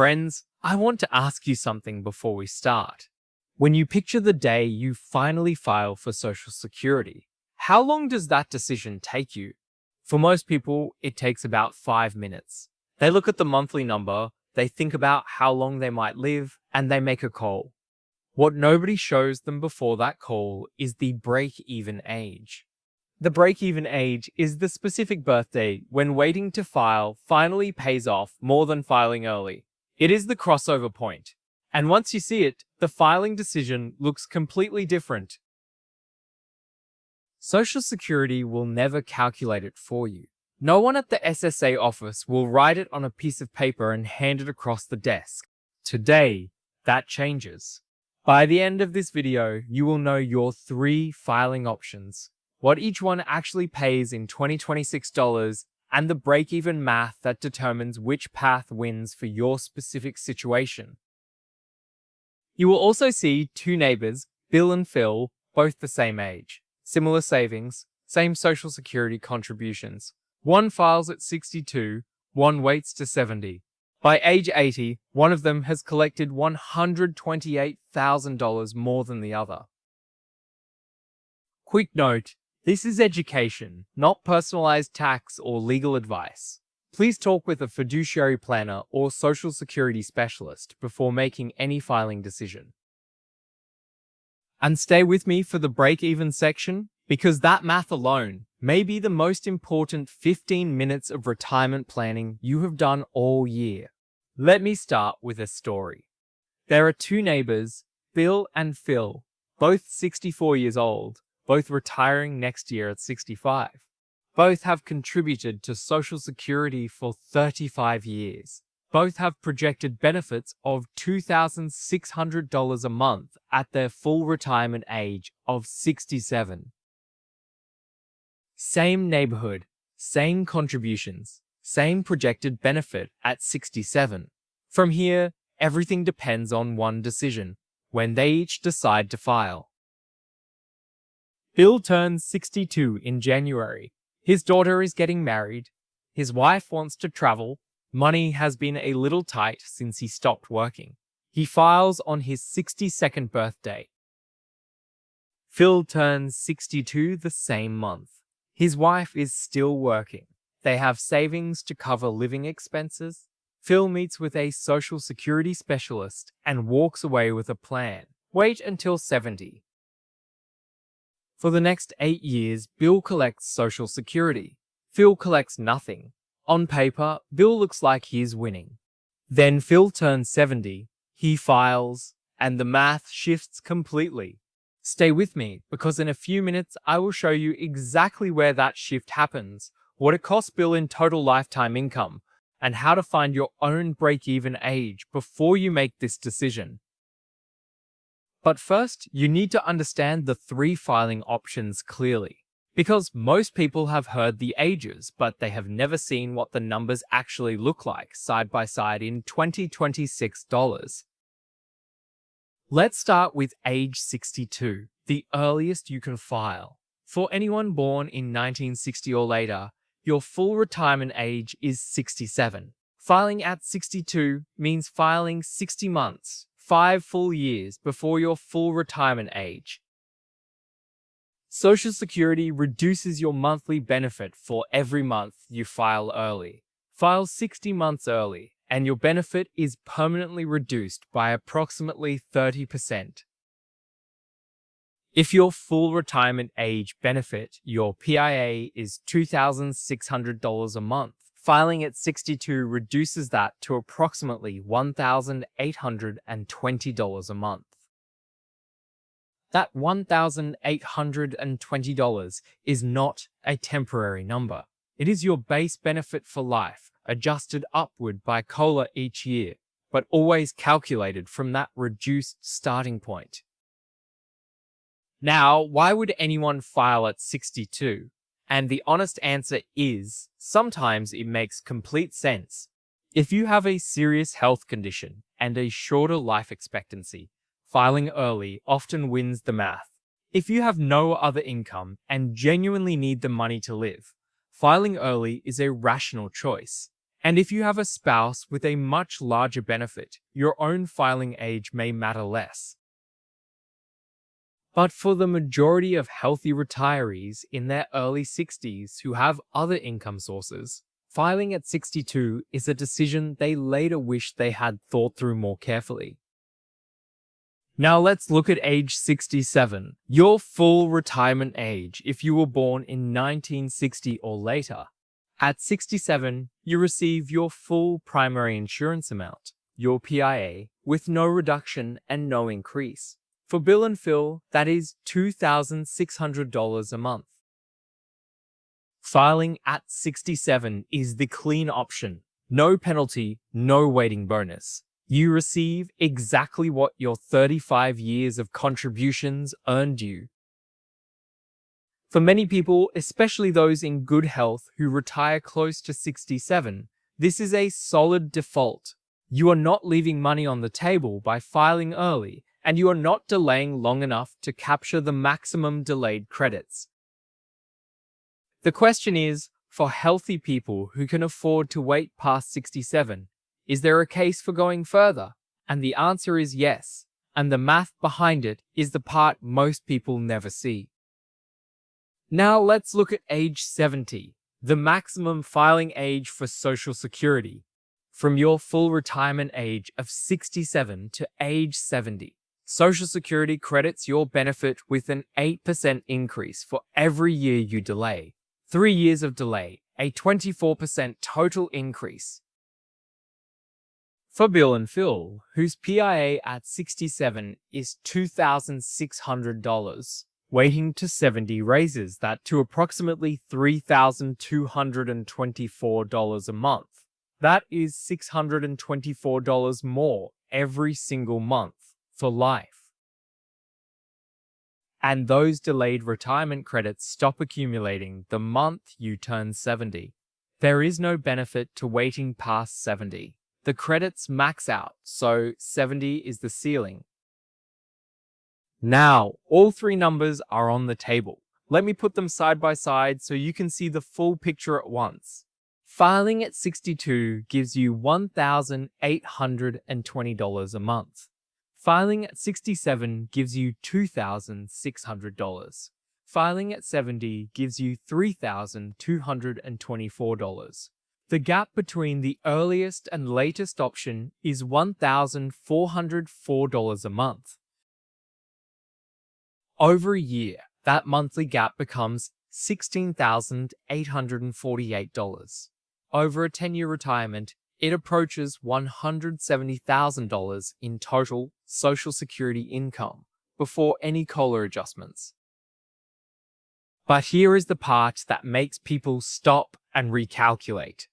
Friends, I want to ask you something before we start. When you picture the day you finally file for Social Security, how long does that decision take you? For most people, it takes about 5 minutes. They look at the monthly number, they think about how long they might live, and they make a call. What nobody shows them before that call is the break-even age. The break-even age is the specific birthday when waiting to file finally pays off more than filing early. It is the crossover point. And once you see it, the filing decision looks completely different. Social Security will never calculate it for you. No one at the SSA office will write it on a piece of paper and hand it across the desk. Today, that changes. By the end of this video, you will know your 3 filing options, what each one actually pays in 2026 dollars, and the break-even math that determines which path wins for your specific situation. You will also see 2 neighbors, Bill and Phil, both the same age, similar savings, same Social Security contributions. One files at 62, one waits to 70. By age 80, one of them has collected $128,000 more than the other. Quick note, this is education, not personalized tax or legal advice. Please talk with a fiduciary planner or Social Security specialist before making any filing decision. And stay with me for the break-even section, because that math alone may be the most important 15 minutes of retirement planning you have done all year. Let me start with a story. There are 2 neighbors, Bill and Phil, both 64 years old, both retiring next year at 65. Both have contributed to Social Security for 35 years. Both have projected benefits of $2,600 a month at their full retirement age of 67. Same neighborhood, same contributions, same projected benefit at 67. From here, everything depends on one decision, when they each decide to file. Bill turns 62 in January. His daughter is getting married. His wife wants to travel. Money has been a little tight since he stopped working. He files on his 62nd birthday. Phil turns 62 the same month. His wife is still working. They have savings to cover living expenses. Phil meets with a Social Security specialist and walks away with a plan. Wait until 70. For the next 8 years, Bill collects Social Security. Phil collects nothing. On paper, Bill looks like he's winning. Then Phil turns 70, he files, and the math shifts completely. Stay with me, because in a few minutes I will show you exactly where that shift happens, what it costs Bill in total lifetime income, and how to find your own break-even age before you make this decision. But first, you need to understand the 3 filing options clearly, because most people have heard the ages, but they have never seen what the numbers actually look like side by side in 2026 dollars. Let's start with age 62, the earliest you can file. For anyone born in 1960 or later, your full retirement age is 67. Filing at 62 means filing 60 months, 5 full years before your full retirement age. Social Security reduces your monthly benefit for every month you file early. File 60 months early, and your benefit is permanently reduced by approximately 30%. If your full retirement age benefit, your PIA, is $2,600 a month, filing at 62 reduces that to approximately $1,820 a month. That $1,820 is not a temporary number. It is your base benefit for life, adjusted upward by COLA each year, but always calculated from that reduced starting point. Now, why would anyone file at 62? And the honest answer is, sometimes it makes complete sense. If you have a serious health condition and a shorter life expectancy, filing early often wins the math. If you have no other income and genuinely need the money to live, filing early is a rational choice. And if you have a spouse with a much larger benefit, your own filing age may matter less. But for the majority of healthy retirees in their early 60s who have other income sources, filing at 62 is a decision they later wish they had thought through more carefully. Now let's look at age 67, your full retirement age if you were born in 1960 or later. At 67, you receive your full primary insurance amount, your PIA, with no reduction and no increase. For Bill and Phil, that is $2,600 a month. Filing at 67 is the clean option. No penalty, no waiting bonus. You receive exactly what your 35 years of contributions earned you. For many people, especially those in good health who retire close to 67, this is a solid default. You are not leaving money on the table by filing early, and you are not delaying long enough to capture the maximum delayed credits. The question is, for healthy people who can afford to wait past 67, is there a case for going further? And the answer is yes, and the math behind it is the part most people never see. Now let's look at age 70, the maximum filing age for Social Security. From your full retirement age of 67 to age 70, Social Security credits your benefit with an 8% increase for every year you delay. 3 years of delay, a 24% total increase. For Bill and Phil, whose PIA at 67 is $2,600, waiting to 70 raises that to approximately $3,224 a month. That is $624 more every single month for life. And those delayed retirement credits stop accumulating the month you turn 70. There is no benefit to waiting past 70. The credits max out, so 70 is the ceiling. Now, all three numbers are on the table. Let me put them side by side so you can see the full picture at once. Filing at 62 gives you $1,820 a month. Filing at 67 gives you $2,600. Filing at 70 gives you $3,224. The gap between the earliest and latest option is $1,404 a month. Over a year, that monthly gap becomes $16,848. Over a 10-year retirement, it approaches $170,000 in total Social Security income before any COLA adjustments. But here is the part that makes people stop and recalculate.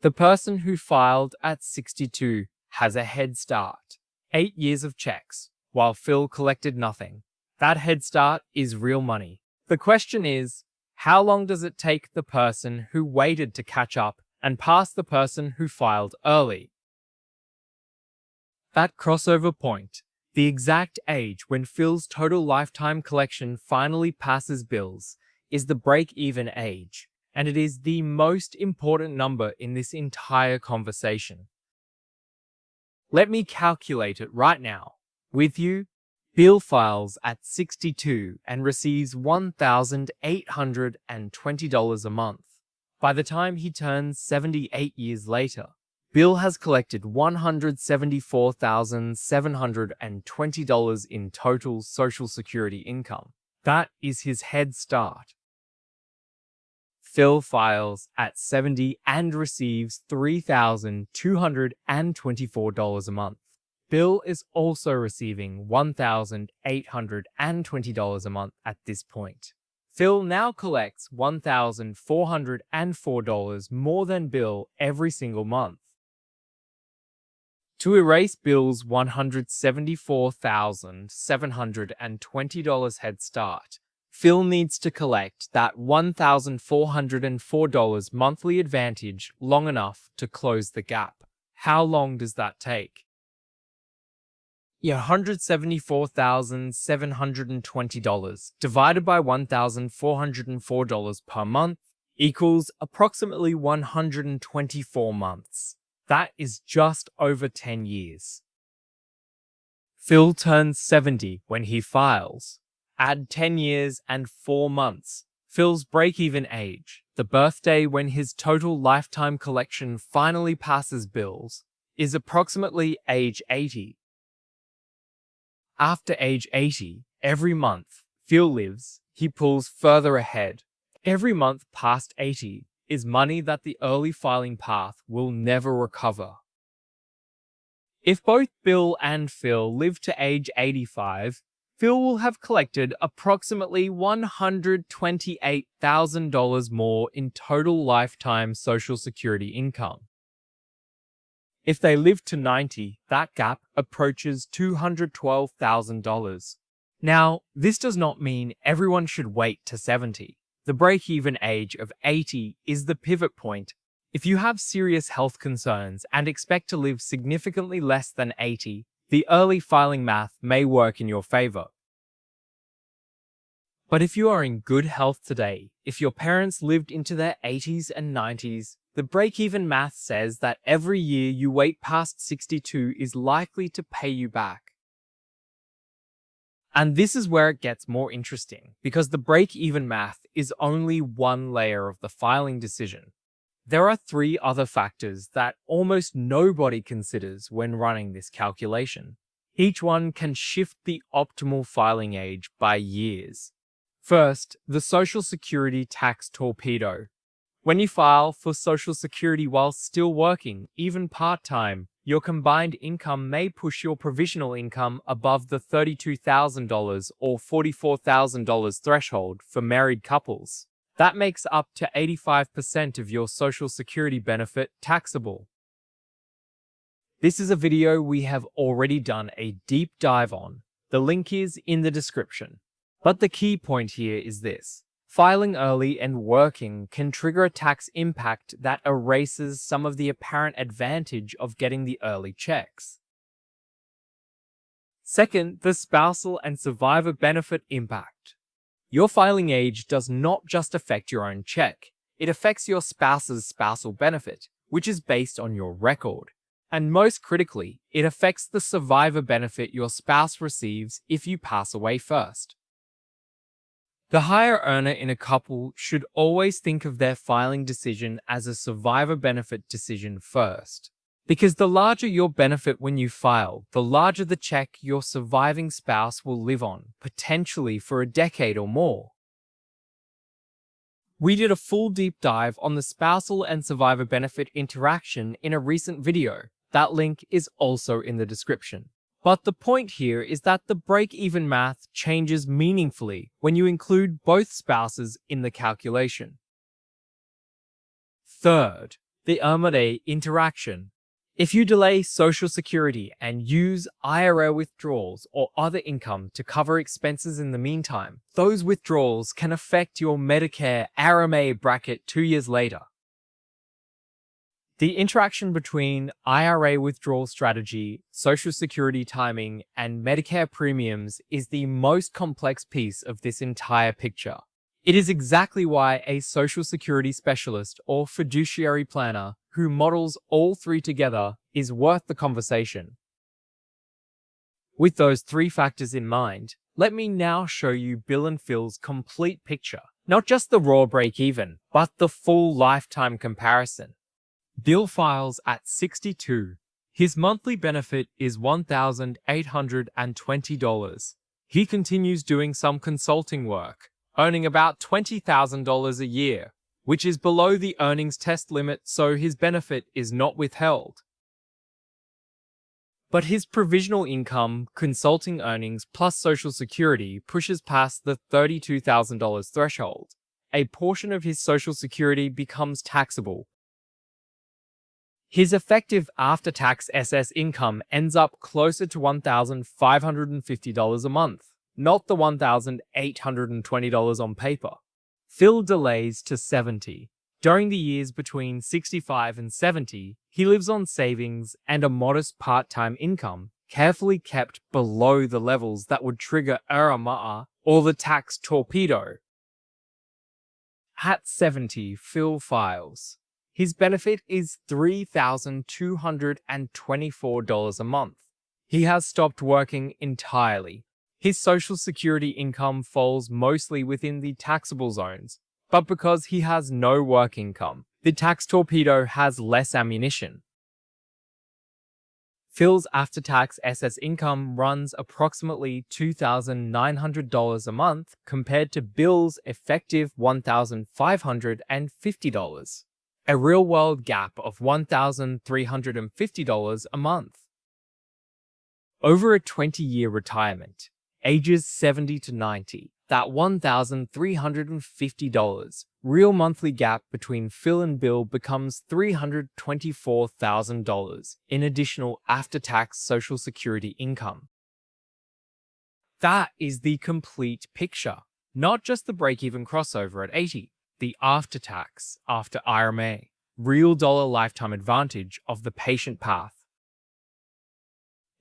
The person who filed at 62 has a head start, 8 years of checks, while Phil collected nothing. That head start is real money. The question is, how long does it take the person who waited to catch up and pass the person who filed early? That crossover point, the exact age when Phil's total lifetime collection finally passes Bill's, is the break-even age, and it is the most important number in this entire conversation. Let me calculate it right now. With you, Bill files at 62 and receives $1,820 a month. By the time he turns 78 years later, Bill has collected $174,720 in total Social Security income. That is his head start. Phil files at 70 and receives $3,224 a month. Bill is also receiving $1,820 a month at this point. Phil now collects $1,404 more than Bill every single month. To erase Bill's $174,720 head start, Phil needs to collect that $1,404 monthly advantage long enough to close the gap. How long does that take? $174,720 divided by $1,404 per month equals approximately 124 months. That is just over 10 years. Phil turns 70 when he files. Add 10 years and 4 months. Phil's break-even age, the birthday when his total lifetime collection finally passes bills, is approximately age 80. After age 80, every month Phil lives, he pulls further ahead. Every month past 80 is money that the early filing path will never recover. If both Bill and Phil live to age 85, Phil will have collected approximately $128,000 more in total lifetime Social Security income. If they live to 90, that gap approaches $212,000. Now, this does not mean everyone should wait to 70. The break-even age of 80 is the pivot point. If you have serious health concerns and expect to live significantly less than 80, the early filing math may work in your favor. But if you are in good health today, if your parents lived into their 80s and 90s, the break-even math says that every year you wait past 62 is likely to pay you back. And this is where it gets more interesting, because the break-even math is only one layer of the filing decision. There are 3 other factors that almost nobody considers when running this calculation. Each one can shift the optimal filing age by years. First, the Social Security tax torpedo. When you file for Social Security while still working, even part-time, your combined income may push your provisional income above the $32,000 or $44,000 threshold for married couples. That makes up to 85% of your Social Security benefit taxable. This is a video we have already done a deep dive on. The link is in the description. But the key point here is this. Filing early and working can trigger a tax impact that erases some of the apparent advantage of getting the early checks. Second, the spousal and survivor benefit impact. Your filing age does not just affect your own check, it affects your spouse's spousal benefit, which is based on your record. And most critically, it affects the survivor benefit your spouse receives if you pass away first. The higher earner in a couple should always think of their filing decision as a survivor benefit decision first. Because the larger your benefit when you file, the larger the check your surviving spouse will live on, potentially for a decade or more. We did a full deep dive on the spousal and survivor benefit interaction in a recent video. That link is also in the description. But the point here is that the break-even math changes meaningfully when you include both spouses in the calculation. Third, the Armade interaction. If you delay Social Security and use IRA withdrawals or other income to cover expenses in the meantime, those withdrawals can affect your Medicare Armade bracket 2 years later. The interaction between IRA withdrawal strategy, Social Security timing, and Medicare premiums is the most complex piece of this entire picture. It is exactly why a Social Security specialist or fiduciary planner who models all 3 together is worth the conversation. With those 3 factors in mind, let me now show you Bill and Phil's complete picture. Not just the raw break-even, but the full lifetime comparison. Bill files at 62. His monthly benefit is $1,820. He continues doing some consulting work, earning about $20,000 a year, which is below the earnings test limit, so his benefit is not withheld. But his provisional income, consulting earnings plus Social Security pushes past the $32,000 threshold. A portion of his Social Security becomes taxable. His effective after-tax SS income ends up closer to $1,550 a month, not the $1,820 on paper. Phil delays to 70. During the years between 65 and 70, he lives on savings and a modest part-time income, carefully kept below the levels that would trigger Irma or the tax torpedo. At 70, Phil files. His benefit is $3,224 a month. He has stopped working entirely. His Social Security income falls mostly within the taxable zones, but because he has no work income, the tax torpedo has less ammunition. Phil's after-tax SS income runs approximately $2,900 a month compared to Bill's effective $1,550, a real-world gap of $1,350 a month. Over a 20-year retirement, ages 70 to 90, that $1,350 real monthly gap between Phil and Bill becomes $324,000 in additional after-tax Social Security income. That is the complete picture, not just the break-even crossover at 80, the after-tax, after IRMA, real dollar lifetime advantage of the patient path.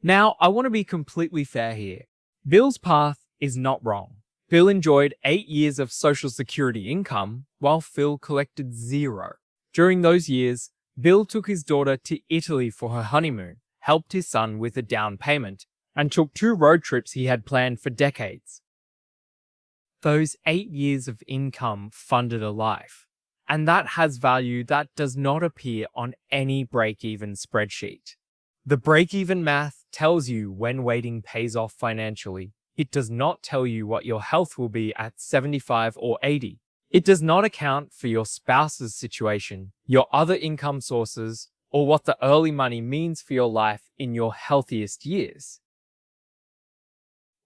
Now, I want to be completely fair here. Bill's path is not wrong. Bill enjoyed 8 years of Social Security income, while Phil collected 0. During those years, Bill took his daughter to Italy for her honeymoon, helped his son with a down payment, and took 2 road trips he had planned for decades. Those 8 years of income funded a life, and that has value that does not appear on any break-even spreadsheet. The break-even math tells you when waiting pays off financially. It does not tell you what your health will be at 75 or 80. It does not account for your spouse's situation, your other income sources, or what the early money means for your life in your healthiest years.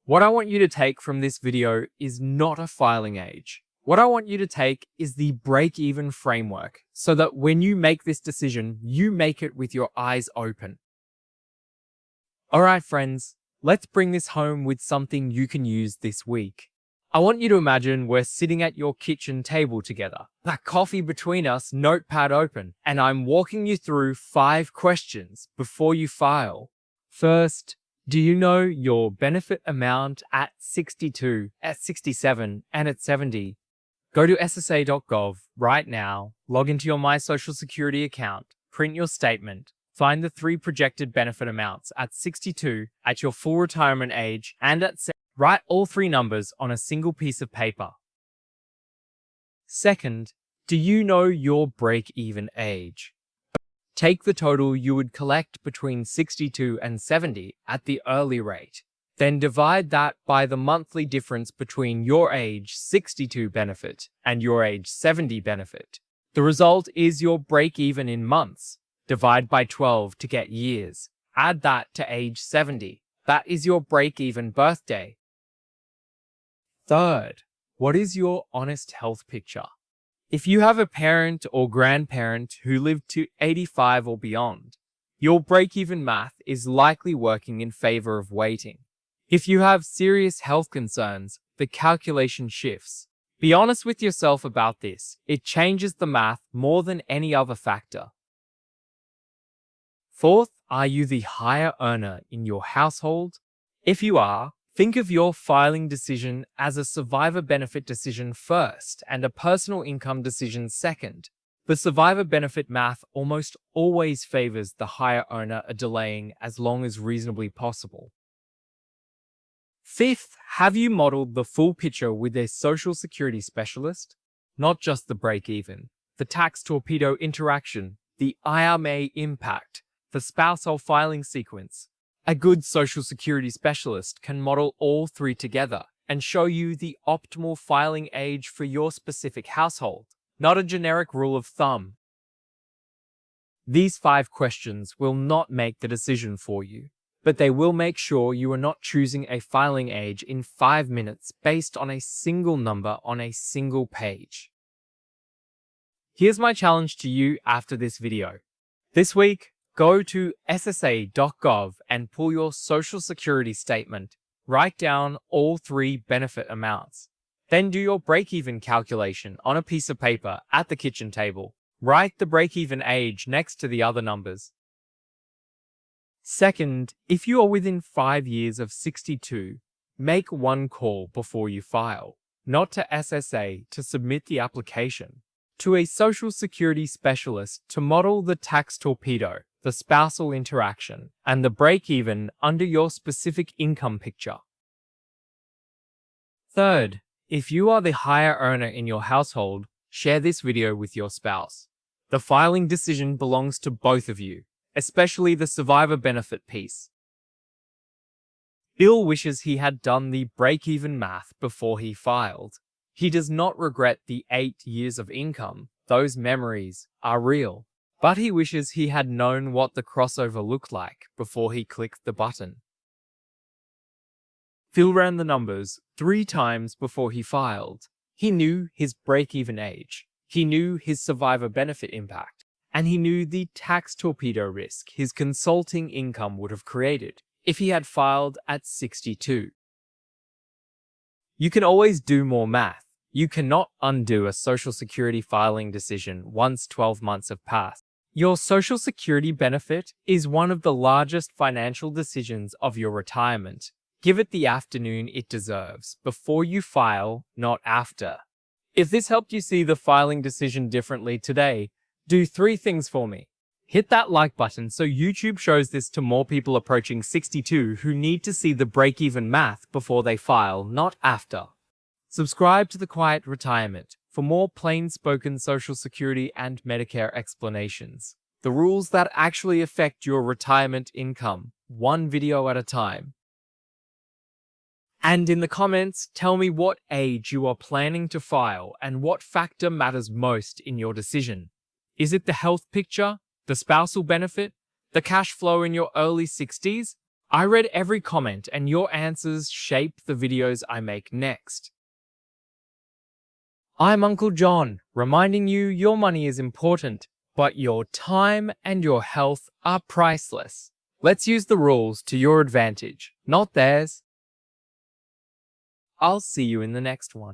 What I want you to take from this video is not a filing age. What I want you to take is the break-even framework, so that when you make this decision, you make it with your eyes open. Alright friends, let's bring this home with something you can use this week. I want you to imagine we're sitting at your kitchen table together, that coffee between us, notepad open, and I'm walking you through 5 questions before you file. First, do you know your benefit amount at 62, at 67, and at 70? Go to ssa.gov right now, log into your My Social Security account, print your statement, find the 3 projected benefit amounts at 62, at your full retirement age, and at 70. Write all 3 numbers on a single piece of paper. Second, do you know your break-even age? Take the total you would collect between 62 and 70 at the early rate. Then divide that by the monthly difference between your age 62 benefit and your age 70 benefit. The result is your break-even in months. Divide by 12 to get years. Add that to age 70. That is your break-even birthday. Third, what is your honest health picture? If you have a parent or grandparent who lived to 85 or beyond, your break-even math is likely working in favor of waiting. If you have serious health concerns, the calculation shifts. Be honest with yourself about this. It changes the math more than any other factor. Fourth, are you the higher earner in your household? If you are, think of your filing decision as a survivor benefit decision first and a personal income decision second. The survivor benefit math almost always favors the higher earner delaying as long as reasonably possible. Fifth, have you modeled the full picture with a Social Security specialist? Not just the break-even, the tax torpedo interaction, the IRMA impact, the spousal filing sequence. A good Social Security specialist can model all 3 together and show you the optimal filing age for your specific household, not a generic rule of thumb. These 5 questions will not make the decision for you, but they will make sure you are not choosing a filing age in 5 minutes based on a single number on a single page. Here's my challenge to you after this video. This week, go to ssa.gov and pull your Social Security statement. Write down all 3 benefit amounts. Then do your break-even calculation on a piece of paper at the kitchen table. Write the break-even age next to the other numbers. Second, if you are within 5 years of 62, make one call before you file. not to SSA to submit the application, to a Social Security specialist to model the tax torpedo, the spousal interaction, and the break-even under your specific income picture. Third, if you are the higher earner in your household, share this video with your spouse. The filing decision belongs to both of you, especially the survivor benefit piece. Bill wishes he had done the break-even math before he filed. He does not regret the 8 years of income. Those memories are real. But he wishes he had known what the crossover looked like before he clicked the button. Phil ran the numbers 3 times before he filed. He knew his break-even age. He knew his survivor benefit impact. And he knew the tax torpedo risk his consulting income would have created if he had filed at 62. You can always do more math. You cannot undo a Social Security filing decision once 12 months have passed. Your Social Security benefit is one of the largest financial decisions of your retirement. Give it the afternoon it deserves before you file, not after. If this helped you see the filing decision differently today, do 3 things for me. Hit that like button so YouTube shows this to more people approaching 62 who need to see the break-even math before they file, not after. Subscribe to The Quiet Retirement for more plain-spoken Social Security and Medicare explanations. The rules that actually affect your retirement income, one video at a time. And in the comments, tell me what age you are planning to file and what factor matters most in your decision. Is it the health picture, the spousal benefit, the cash flow in your early 60s? I read every comment and your answers shape the videos I make next. I'm Uncle John, reminding you your money is important, but your time and your health are priceless. Let's use the rules to your advantage, not theirs. I'll see you in the next one.